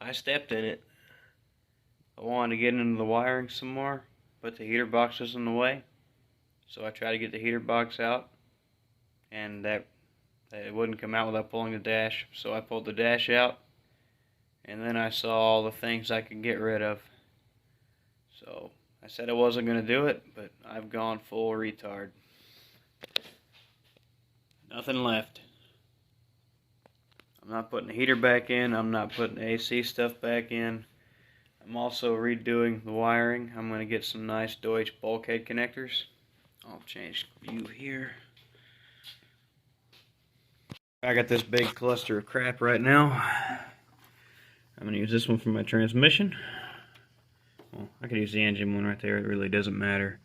I stepped in it. I wanted to get into the wiring some more, but the heater box was in the way. So I tried to get the heater box out, and that it wouldn't come out without pulling the dash. So I pulled the dash out, and then I saw all the things I could get rid of. So I said I wasn't going to do it, but I've gone full retard. Nothing left. I'm not putting the heater back in. I'm not putting the AC stuff back in. I'm also redoing the wiring. I'm going to get some nice Deutsch bulkhead connectors. I'll change view here. I got this big cluster of crap right now. I'm going to use this one for my transmission. Well, I could use the engine one right there. It really doesn't matter.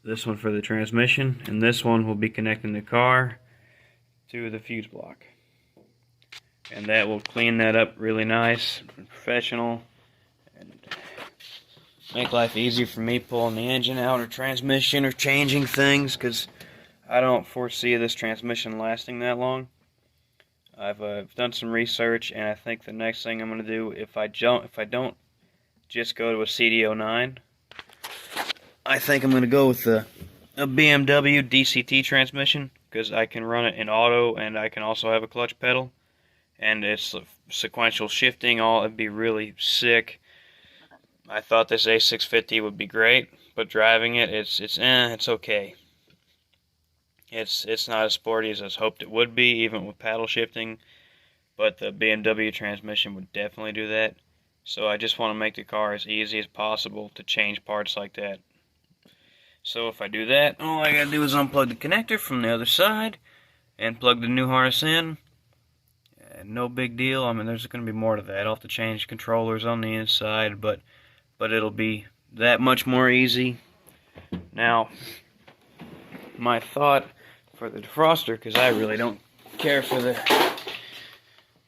This one for the transmission, and this one will be connecting the car to the fuse block. And that will clean that up really nice and professional and make life easier for me pulling the engine out or transmission or changing things, because I don't foresee this transmission lasting that long. I've done some research, and I think the next thing I'm going to do, if I don't just go to a CD09, I think I'm going to go with a BMW DCT transmission, because I can run it in auto and I can also have a clutch pedal, and it's sequential shifting. It'd be really sick. I thought this A650 would be great, but driving it, it's okay. It's not as sporty as I hoped it would be, even with paddle shifting, but the BMW transmission would definitely do that. So I just want to make the car as easy as possible to change parts like that. So if I do that, all I gotta do is unplug the connector from the other side and plug the new harness in. No big deal. I mean, there's going to be more to that. I'll have to change controllers on the inside, but it'll be that much more easy. Now, my thought for the defroster, because I really don't care for the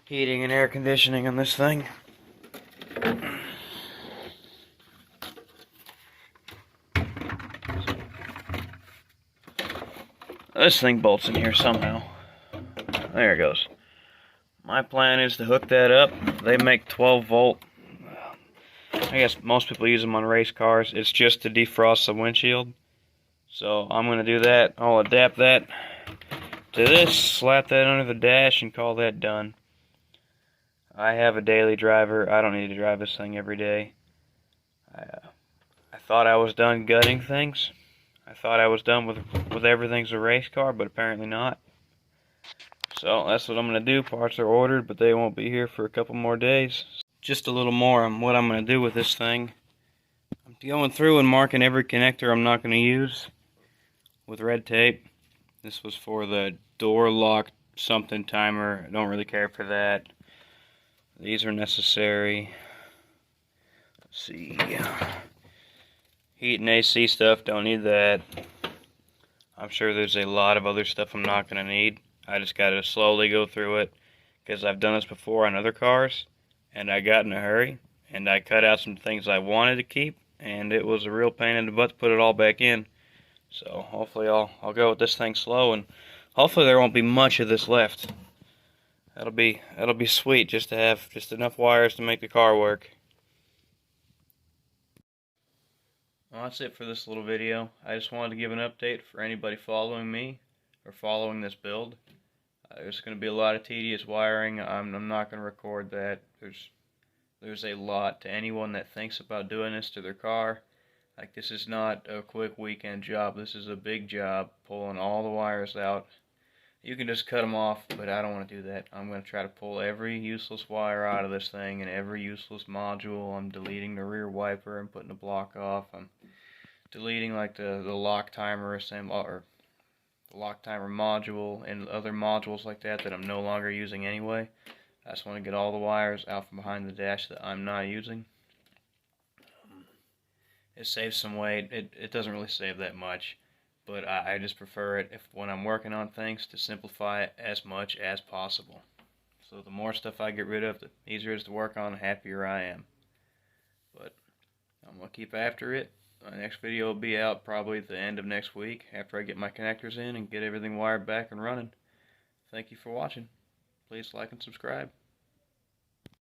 heating and air conditioning on this thing. This thing bolts in here somehow. There it goes. My plan is to hook that up. They make 12 volt. I guess most people use them on race cars. It's just to defrost the windshield. So I'm going to do that. I'll adapt that to this, slap that under the dash, and call that done. I have a daily driver. I don't need to drive this thing every day. I thought I was done gutting things. I thought I was done with everything's a race car, but apparently not. So that's what I'm going to do. Parts are ordered, but they won't be here for a couple more days. Just a little more on what I'm going to do with this thing. I'm going through and marking every connector I'm not going to use with red tape. This was for the door lock something timer. I don't really care for that. These are necessary. Let's see. Heat and AC stuff, don't need that. I'm sure there's a lot of other stuff I'm not going to need. I just got to slowly go through it, because I've done this before on other cars, and I got in a hurry, and I cut out some things I wanted to keep, and it was a real pain in the butt to put it all back in. So hopefully I'll go with this thing slow, and hopefully there won't be much of this left. That'll be sweet, just to have just enough wires to make the car work. Well, that's it for this little video. I just wanted to give an update for anybody following me or following this build. There's going to be a lot of tedious wiring. I'm not going to record that. There's a lot to anyone that thinks about doing this to their car. Like, this is not a quick weekend job. This is a big job, pulling all the wires out. You can just cut them off, but I don't want to do that. I'm going to try to pull every useless wire out of this thing and every useless module. I'm deleting the rear wiper and putting the block off. I'm deleting like the lock timer assembly, or the lock timer module and other modules like that I'm no longer using anyway. I just want to get all the wires out from behind the dash that I'm not using. It saves some weight. It doesn't really save that much, but I just prefer it when I'm working on things to simplify it as much as possible. So the more stuff I get rid of, the easier it is to work on, the happier I am. But I'm going to keep after it. My next video will be out probably at the end of next week, after I get my connectors in and get everything wired back and running. Thank you for watching. Please like and subscribe.